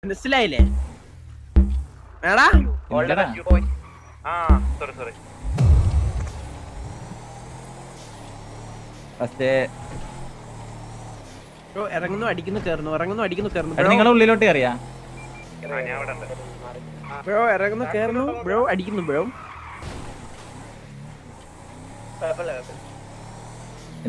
മനസ്സിലായില്ലേ? വേടാ ഇറങ്ങുന്നു അടിക്കുന്നു കയറുന്നു, ഇറങ്ങുന്നു അടിക്കുന്നു കയറുന്നു. നിങ്ങളെ ഉള്ളിലോട്ട് കയറിയാ ബ്രോ? ഇറങ്ങുന്നു കയറുന്നു ബ്രോ, അടിക്കുന്നു ബ്രോ.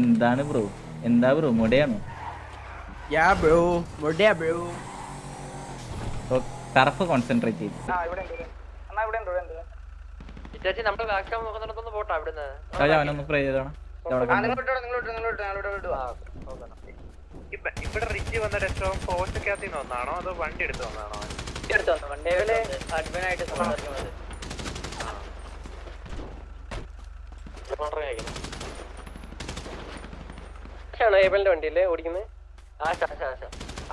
എന്താണ് ബ്രോ? എന്താ bro മുടയാണോ? Yeah bro, മുടയാ bro. Turf concentrate ചെയ്തു. അവനൊന്ന് പ്രേ ചെയ്തോണം. ഇവിടെ റിച്ച് വന്ന രക്ഷവും പോസ്റ്റൊക്കെ വന്നാണോ അതോ വണ്ടി എടുത്ത് വന്നാണോ? വണ്ടിയല്ലേ ഓടിക്കുന്നത്?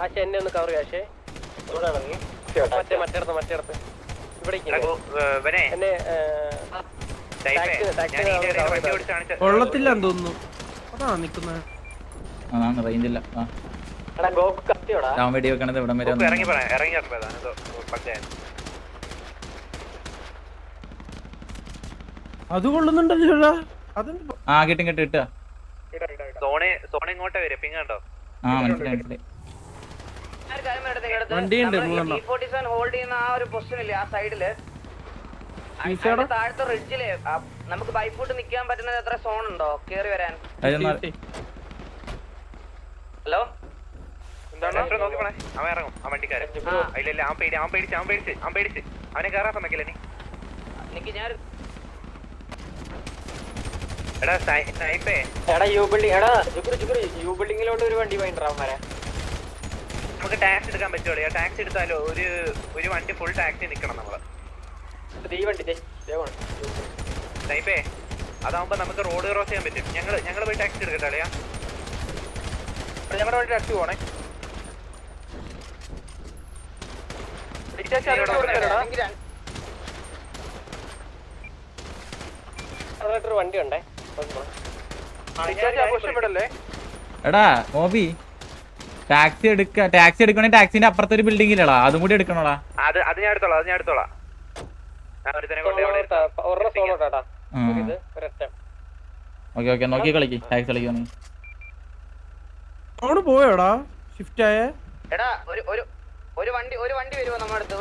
ആശ എന്നെ ഒന്ന് കവർ ആശേ. മറ്റേടത്ത് ഇവിടെ കൊള്ളത്തില്ലെന്ന് തോന്നുന്നു. അതാ നിക്കുന്നത്. അതാണ് റേഞ്ചില്ല. വെടി വെക്കണത് ഇവിടം വരെ അത് കൊള്ളുന്നുണ്ടല്ലോ. ആ കിട്ടും കിട്ടും കിട്ടുക. ഇങ്ങോട്ടേ വരും പിങ് കണ്ടോ? ആ മനസ്സിലായി മനസ്സിലായി. വണ്ടിയുണ്ട് ഹോൾഡ് ചെയ്യുന്ന ആ ഒരു പൊസിഷൻ ഇല്ലേ ആ സൈഡില് താഴത്തെ റിഡ്ജില് നമുക്ക് ബൈഫൂട്ട് നിക്കാൻ പറ്റുന്നത് എത്ര സോൺ ഉണ്ടോ കേറി വരാൻ? ഹലോ അവൻ ഇറങ്ങും ആ വണ്ടിക്കാരൻ. ഇല്ല അവൻ പേടിച്ച് അവനെ കയറാൻ സമ്മതിക്കില്ല നീ. ഞാൻ ിലോട്ട് ഒരു വണ്ടി പോയിട്ടാ നമുക്ക് ടാക്സി എടുക്കാൻ പറ്റുള്ളൂ. ടാക്സി എടുത്താലോ ഒരു വണ്ടി ഫുൾ ടാക്സി നിക്കണം നമ്മള്. ടൈപ്പേ അതാവുമ്പോ നമുക്ക് റോഡ് ക്രോസ് ചെയ്യാൻ പറ്റും. ഞങ്ങള് പോയി ടാക്സി എടുക്കട്ടെ അളിയാ? ഞങ്ങളുടെ വണ്ടി ടാക്സി പോണേ. വണ്ടി ഉണ്ടേ. എടാ മോബി ടാക്സി എടുക്കണേ ടാക്സിന്റെ അപ്പുറത്തെ ഒരു ബിൽഡിംഗ് ഇല്ലടാ, അതും കൂടി എടുക്കണോടാ. അത് ഞാൻ എടുത്തോളാം. ഓക്കെ നോക്കി കളിക്ക്. ടാക്സി കളിക്കാണ് പോയോടാ ഷിഫ്റ്റ് ആയ. എടാ ഒരു വണ്ടി വരുമോ നമ്മുടെ അടുത്ത്?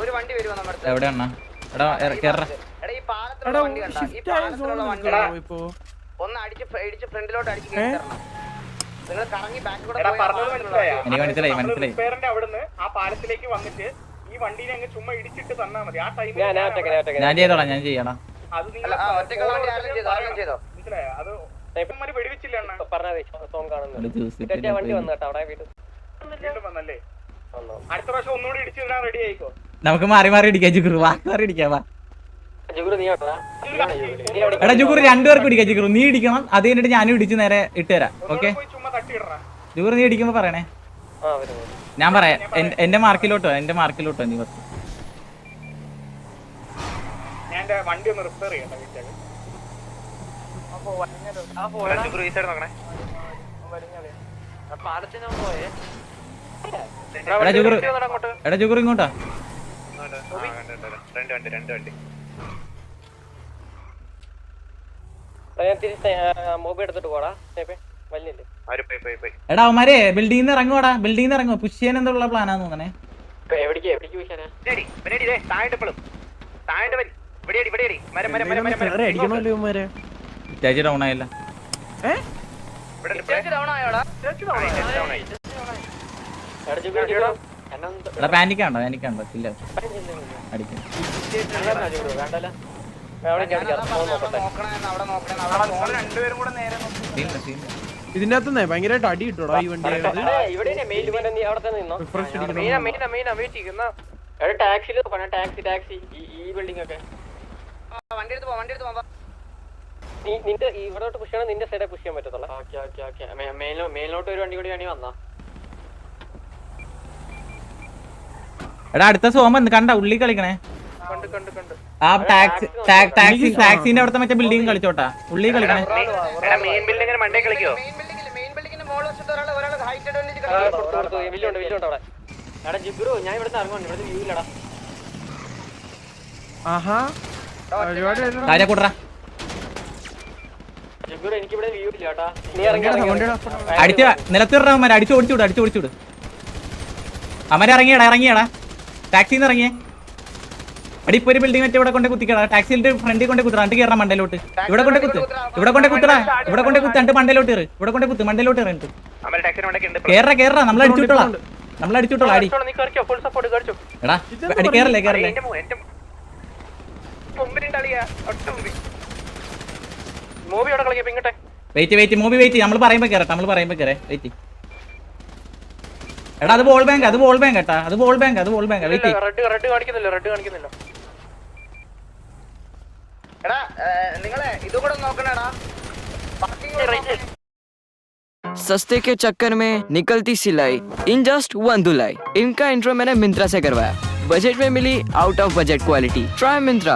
എവിടെയാണ? എടാ കേറ. എടാ ഈ പാലത്തിലുള്ള വണ്ടി കണ്ടാ? ഈ പാലത്തിലുള്ള വണ്ടി ഒന്ന് അടിച്ച് ഫ്രണ്ടിലോട്ട് അടിച്ച് കയറണം. നിങ്ങൾ കറങ്ങി ബാക്കിലൂടെ എനിക്ക് മനസ്സിലായി. അവിടുന്ന് ആ പാലത്തിലേക്ക് വന്നിട്ട് ഈ വണ്ടിനെ അങ്ങ് ചുമ്മാ ഇടിച്ചിട്ട് തന്നാ മതി. ആ ടൈം ഞാൻ ചെയ്തോളാം. ഞാൻ ചെയ്യണം. അത് നിങ്ങൾ ചെയ്തോ മനസ്സിലായോ? അത് വെടിവെച്ചില്ല വണ്ടി വന്നു കേട്ടോ അവിടെ വീണ്ടും വന്നല്ലേ? അടുത്ത പ്രാവശ്യം ഒന്നുകൂടി ഇടിച്ചു തരാൻ റെഡി ആയിക്കോ. നമുക്ക് മാറി ഇടിക്കാം. ജുഗുറു മാറി ഇടിക്കാം. എടാ ജുഗുറു രണ്ടുപേർക്ക് ഇടിക്കാം. ജുഗുറു നീ ഇടിക്കണം, അത് കഴിഞ്ഞിട്ട് ഞാനും ഇടിച്ച് നേരെ ഇട്ടുതരാം. ഓക്കെ ജുഗുറു നീ ഇടിക്കുമ്പോ പറയണേ. ഞാൻ പറയാം. എന്റെ മാർക്കിലോട്ടോ നീ പത്ത്. വണ്ടി ഒന്ന് റിപ്പയർ ചെയ്യണ്ട. എടാ ജുഗുറു ഇങ്ങോട്ടാ. രണ്ട് വണ്ടി മൊബൈൽ എടുത്തിട്ട് പോടാ. എടാ അവന്മാരെ ബിൽഡിംഗ് ഇറങ്ങുവാ. പുഷ് ചെയ്യാൻ എന്നുള്ള പ്ലാനാന്ന് തോന്നണേ. ഡൗൺ ആയില്ല. എടാ പാനിക്കാണ്ടോ? ഇല്ല അടിക്കും. ഇതിന്റെ അകത്തുനിന്ന് ഭയങ്കരമായിട്ട് അടി കിട്ടൂടാ ഈ വണ്ടി. ടാക്സി ഈ ബിൽഡിംഗ് ഒക്കെ വണ്ടി എടുത്ത് പോവാ. നിന്റെ ഇവിടോട്ട് പുഷ് ചെയ്യണം. നിന്റെ സൈഡെ പുഷ് ചെയ്യാൻ പറ്റത്തുള്ളൂ. മേലോട്ട് ഒരു വണ്ടി കൂടി വേണി വന്നാ. എടാ അടുത്ത സോമ കണ്ട ഉള്ളി കളിക്കണേ. ആ ടാക്സിന്റെ അവിടുത്തെ മറ്റേ ബിൽഡിംഗ് കളിച്ചോട്ടാ. ഉള്ളി കളിക്കണേ. എടാ ജിബ്രു ഞാൻ ഇവിടുന്ന് ഇറങ്ങുന്നു, ഇവിടുന്ന് വ്യൂ ഇല്ലടാ. ആഹാ ഒരുപാട് പേരുണ്ട്. താഴെ കൂട്ടറാ. ജിബ്രു എനിക്ക് ഇവിടെ വ്യൂ ഇല്ല കേട്ടാ. നീ വണ്ടിയുടെ ഇറങ്ങി അപ്പുറം. അടിച്ച് നിലത്തിടണം അവന്മാരെ, അടിച്ചു ഓടിച്ചുവിട്. അവന്മാരെ ഇറങ്ങിയടാ ടാക്സിന്ന് ഇറങ്ങിയേ. അടി ഇപ്പൊ ഒരു ബിൽഡിംഗ് മറ്റേ ഇവിടെ കൊണ്ട് കുത്തിക്കടാ, ടാക്സിന്റെ ഫ്രണ്ടിൽ കൊണ്ട് കുത്തറ, എന്നിട്ട് കയറാം മണ്ടയിലോട്ട്. ഇവിടെ കൊണ്ട് കുത്ത് എന്നിട്ട് മണ്ടയിലോട്ട് കയറ്, ഇവിടെ കൊണ്ട് കുത്ത് മണ്ടയിലോട്ട് കയറിട്ട് കേറാ. നമ്മളടിച്ചിട്ടോളാം അടി. എടാ അടി കേറല്ലേ. വെയിറ്റ് മൂവി വെയിറ്റ്, നമ്മൾ പറയുമ്പോ കേറേ വെയിറ്റ്. എടാ അത് ബോൾ ബാങ്ക് കേട്ടാ, അത് ബോൾ ബാങ്ക് വെയിറ്റ്. റെഡ് കാണിക്കുന്നില്ല. എടാ നിങ്ങളെ ഇത് കൂടെ നോക്കണേടാ. सस्ते के चक्कर में निकलती सिलाई इन जस्ट वन धुलाई। इनका इंट्रो मैंने मिंत्रा से करवाया, बजट में मिली out of budget quality. Try Myntra.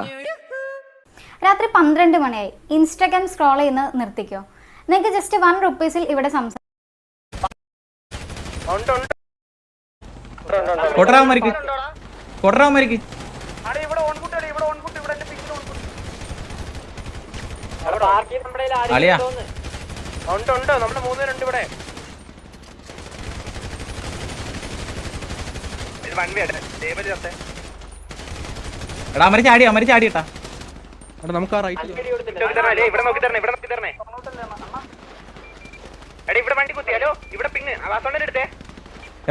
രാത്രി 12 മണിയായി, ഇൻസ്റ്റാഗ്രാം സ്ക്രോൾ ചെയ്യുന്നത് നിർത്തിക്കോ. നിങ്ങൾക്ക് ജസ്റ്റ് 1 rupees ഇവിടെ കൊടറാമരിക്ക് അളിയാ. ഉണ്ട് നമ്മള് 3 ഇവിടെ. എടാ അമരി ചാടിട്ടാ. എടാ നമുക്ക് ആ റൈറ്റ് ഇവിടെ നോക്കി തരണേ. എടാ ഇവിടെ വണ്ടി കുത്തിയാലോ, ഇവിടെ പിങ് വാസോണന്റെ അടുത്തേ.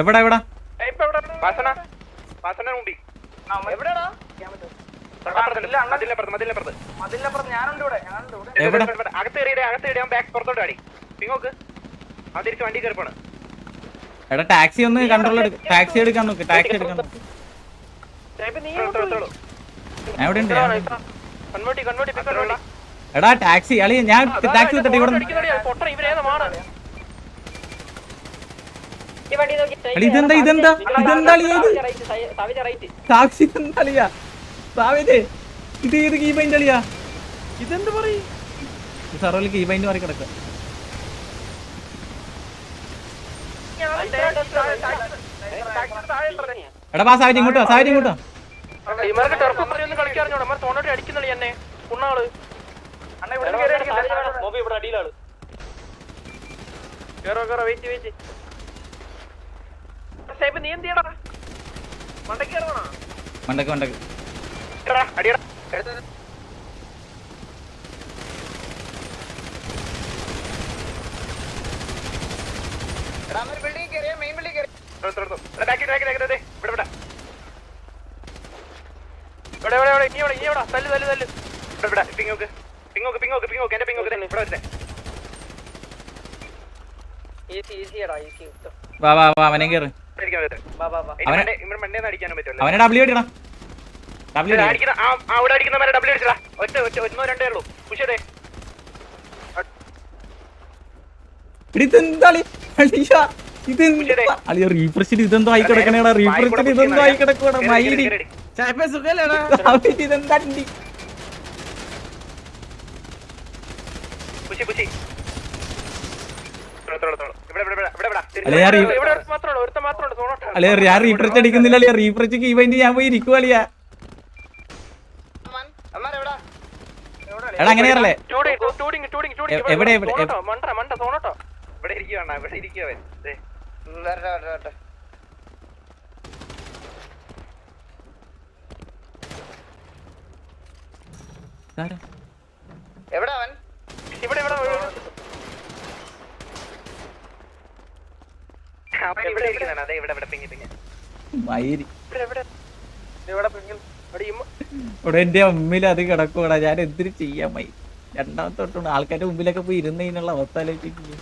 എവിടാ വാസോണ മുമ്പി അകത്ത് ബാക്ക് പുറത്തോട്ട് അടി പിങ്ങോക്ക്. അത് തിരിച്ച് വണ്ടി കയറിപ്പോണ്. എടാ ടാക്സി ഒന്ന് കൺട്രോൾ ടാക്സി എടുക്കാൻ നോക്ക്. ഞാൻ ഇവിടെ ഉണ്ട്. എടാ ടാക്സി അളി, ഞാൻ ടാക്സി തട്ടി ഇവിടെ. ഇതെന്താ ടാക്സി അളിയാ. സാവേജേ ഇത് കീ പൈന്റ് അളിയാ. ഇതെന്ത് പറയും സർവല് കീ പൈന്റ് മാറി കിടക്ക. എടാ വാ സാവേജ് ഇങ്ങോട്ടോ. മണ്ടക്ക് വാ അവനെ കേറ്. അവനെ ഡബ്ല്യു അടിക്കണം. ഇതെന്തോ ആയി കിടക്കണേടാ. മൈരി ഇതെന്താ ഞാൻ റീഫ്രഷ് അടിക്കുന്നില്ല. റീഫ്രഷ് ഇവന്റ് ഞാൻ പോയി ഇരിക്കുവാ. എടാ അങ്ങനെ കേറല്ലേ. എവിടെ ഇവിടെ എന്റെ മുമ്പിൽ അത് കിടക്കൂടാ. ഞാൻ എന്തിനു ചെയ്യാൻ മൈ. രണ്ടാമത്തെ തൊട്ടുണ്ട് ആൾക്കാരുടെ മുമ്പിലൊക്കെ പോയി ഇരുന്നതിനുള്ള അവസ്ഥ ആലോചിച്ചിട്ടില്ലേ.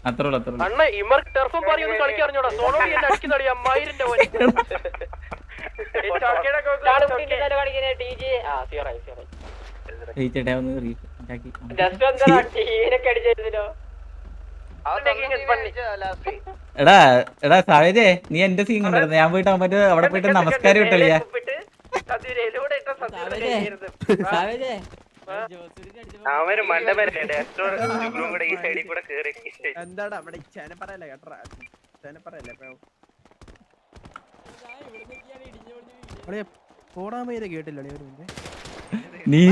അത്രേ ഉള്ളൂ. എടാ സാവേജേ, നീ എന്റെ സീൻ കണ്ടായിരുന്നു. ഞാൻ പോയിട്ട് അവിടെ പോയിട്ട് നമസ്കാരം ഇട്ടളിയാ. അവര് മണ്ടപരല്ലേ ഡെസ്ട്രോയും കൂടെ ഈ സൈഡിൽ കൂടെ കേറി. എന്താടാ അവിടെ ചേന പറയല്ലേ കേട്ടാ, ചേന പറയല്ലേ പോടാമേരെ കേട്ടില്ലേ നീ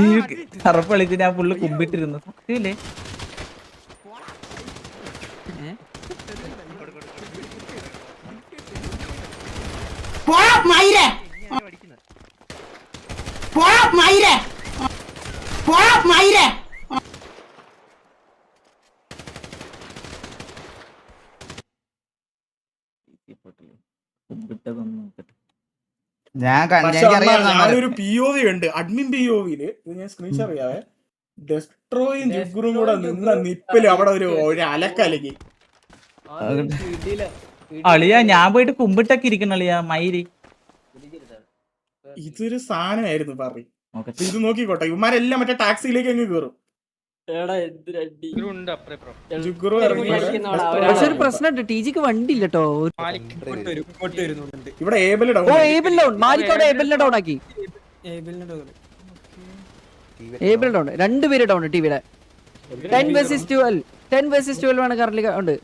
കറപ്പ് കളിച്ച് ഞാൻ ഫുള്ള് കുമ്പിട്ടിരുന്നു. സത്യല്ലേ? ഞാനൊരു POV ഉണ്ട്, അഡ്മിൻ POVയില് ഞാൻ സ്ക്രീൻഷോട്ട് അറിയാവേ, ഡെസ്ട്രോയും ജുഗറും കൂടെ നിന്ന നിപ്പില് അവിടെ ഒരു അലക്കലക്കി. അളിയാ ഞാൻ പോയിട്ട് കുമ്പിട്ടൊക്കെ ഇരിക്കണം അളിയാ മയില്. ഇതൊരു സാധനമായിരുന്നു പറയും. ഇത് നോക്കിക്കോട്ടെ, ഇവന്മാരെല്ലാം മറ്റേ ടാക്സിയിലേക്ക് അങ്ങ് കേറും. പക്ഷെ ഒരു പ്രശ്നമുണ്ട്, ടിജിക്ക് വണ്ടി ഇല്ല കേട്ടോ. ഇവിടെ ഏബിൾ ഡൗൺ, മാലിക്കോടെ ഏബിളിനെ ഡൗൺ ആക്കി. ഏബിൾ ഡൗൺ, രണ്ടുപേര് ഡൗൺ ടിവിയുടെ. 10 vs 12 ആണ് കറന്റ് ഉണ്ട്.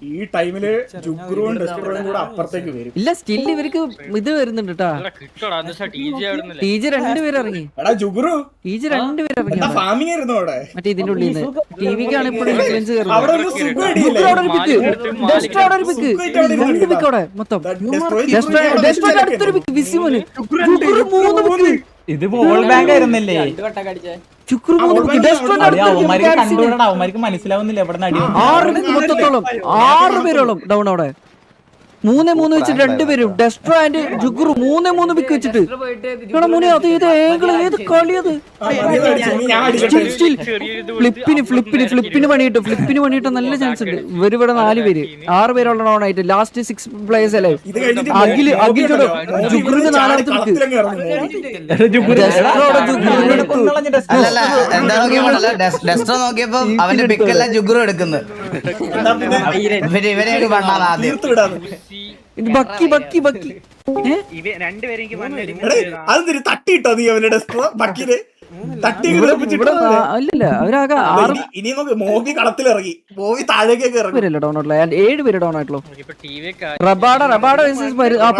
ഈ ടൈമില് ജുഗറും ഡെസ്ട്രോയും കൂടെ അപ്പുറത്തേക്ക് വരും. ഇല്ല, സ്റ്റിൽ ഇവർക്ക് ഇത് വരുന്നുണ്ട് കേട്ടാ. ടീജ് രണ്ടുപേര് ഇറങ്ങി. എടാ ജുഗറു, ടീജ് രണ്ടുപേര് ഇറങ്ങി. ഫാമിംഗ് ആയിരുന്നു അവിടെ. മറ്റേ ഇതിന്റെ ഉള്ളിൽ നിന്ന് ടിവിക്കാണ് ഇപ്പോഴും ഇൻഫ്ലുവൻസ് കയറുന്നത്. അവിടെ ഒരു സുഖം അടിയില്ലേ? അടുത്തൊരു പിക്ക് വിസിമോന്. ഇത് ബോൾ ബാങ്ക് ആയിരുന്നല്ലേ? അവന്മാർക്ക് കണ്ടുകൊണ്ടാ, അവന്മാർക്ക് മനസ്സിലാവുന്നില്ല എവിടെ നടി. 6 പേരോളം ഡൗൺ അവിടെ. 3-3 വെച്ചിട്ട് രണ്ടുപേരും ഡെസ്ട്രോ ആൻഡ് ജുഗുറു 3-3 പിക്ക് വെച്ചിട്ട്. അത് ഇത് ഏത് കളിയത്? ഫ്ലിപ്പിന് പണിയിട്ട് നല്ല ചാൻസ് ഉണ്ട്. ഇവരിവിടെ 4 പേര്, 6 പേരോളം ഡൗൺ ആയിട്ട് ലാസ്റ്റ് 6 പ്ലേയേഴ്സ് അല്ലേ. അഖില് ജുഗുറിന്റെ 4ാമത്തെ പിക്ക്. ഡെസ്ട്രോ നോക്കിയപ്പോ അവന്റെ പിക്കെല്ലാം ജുഗുറു എടുക്കുന്നത്. ഇവരെ ബക്കി തട്ടിട്ടോ നീ അവന്റെ ഡെസ്ട്രോ ബക്കിന് അല്ലല്ല, അവരാകെ 6 ഇനി നോക്ക്. മോബി കളത്തിലിറങ്ങി, മോബി താഴേക്കൊക്കെ ഇറങ്ങി. ഡൗൺ ആയിട്ടുള്ള 7 പേര് ഡൗൺ ആയിട്ടുള്ളൂ. റബാഡ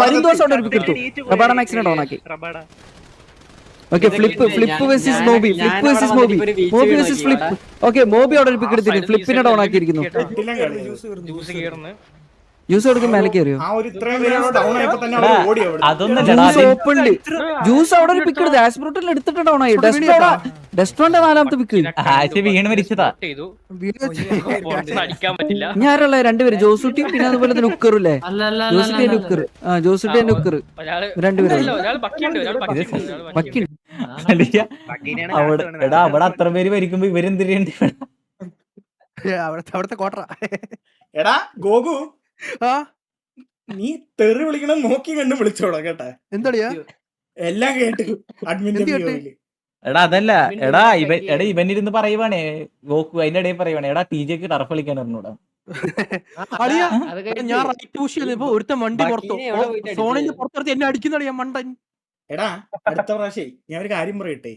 പരിന്തോഷം അവിടെ ഒരു പിക്ക് എടുത്തു. റബാഡ മാക്സിനെ ഡൗൺ ആക്കി. Okay, flip versus Moby versus flip. Okay, Moby അവിടെ ഒരു പിക്ക് എടുത്തിട്ട് ഫ്ലിപ്പിനെ ഡൗൺ ആക്കിയിരിക്കുന്നു. ജ്യൂസ് കൊടുക്കും മേലെ കയറിയോ? ജ്യൂസ് അവിടെ ഒരു പിക്ക് എടുത്ത് ആസ്പ്രോട്ടിൽ എടുത്തിട്ട് ഡൗൺ ആയി. ഡെസ്ട്രോന്റെ 4ാമത്തെ പിക്ക് വീണ് മരിച്ചതാ. ഞാനുള്ള 2 പേര്, ജോസൂട്ടിയും പിന്നെ അതുപോലെ തന്നെ ഉക്കറില്ലേ, ജോസൂട്ടി ഉക്കർ 2 പേര്. എടാ അവിടെ അത്ര പേര് ഭരിക്കുമ്പോ ഇവരെന്തിരേണ്ടി? അവിടത്തെ കോട്ടറ. എടാ ഗോകു, നീ തെറി വിളിക്കണം നോക്കി കണ്ട് വിളിച്ചോടാ കേട്ടാ. എന്താ എല്ലാം കേട്ടു അഡ്മിൻ. എടാ അതല്ല, എടാ ഇവനിരുന്ന് പറയുവാണേ ഗോക്കു, അതിന്റെ ഇടയിൽ പറയുവാണേ എടാ TJക്ക് ടർഫ് കളിക്കാൻ അറിഞ്ഞൂടാ. ഞാൻ റൈറ്റ് പുഷ് ചെയ്തപ്പോ ഒരുത്തൻ വണ്ടി സോണിന്റെ പുറത്തിറത്തി എന്നെ അടിക്കുന്ന മണ്ടൻ. എടാ അടുത്ത പ്രാവശ്യം ഞാൻ ഒരു കാര്യം പറയട്ടെ,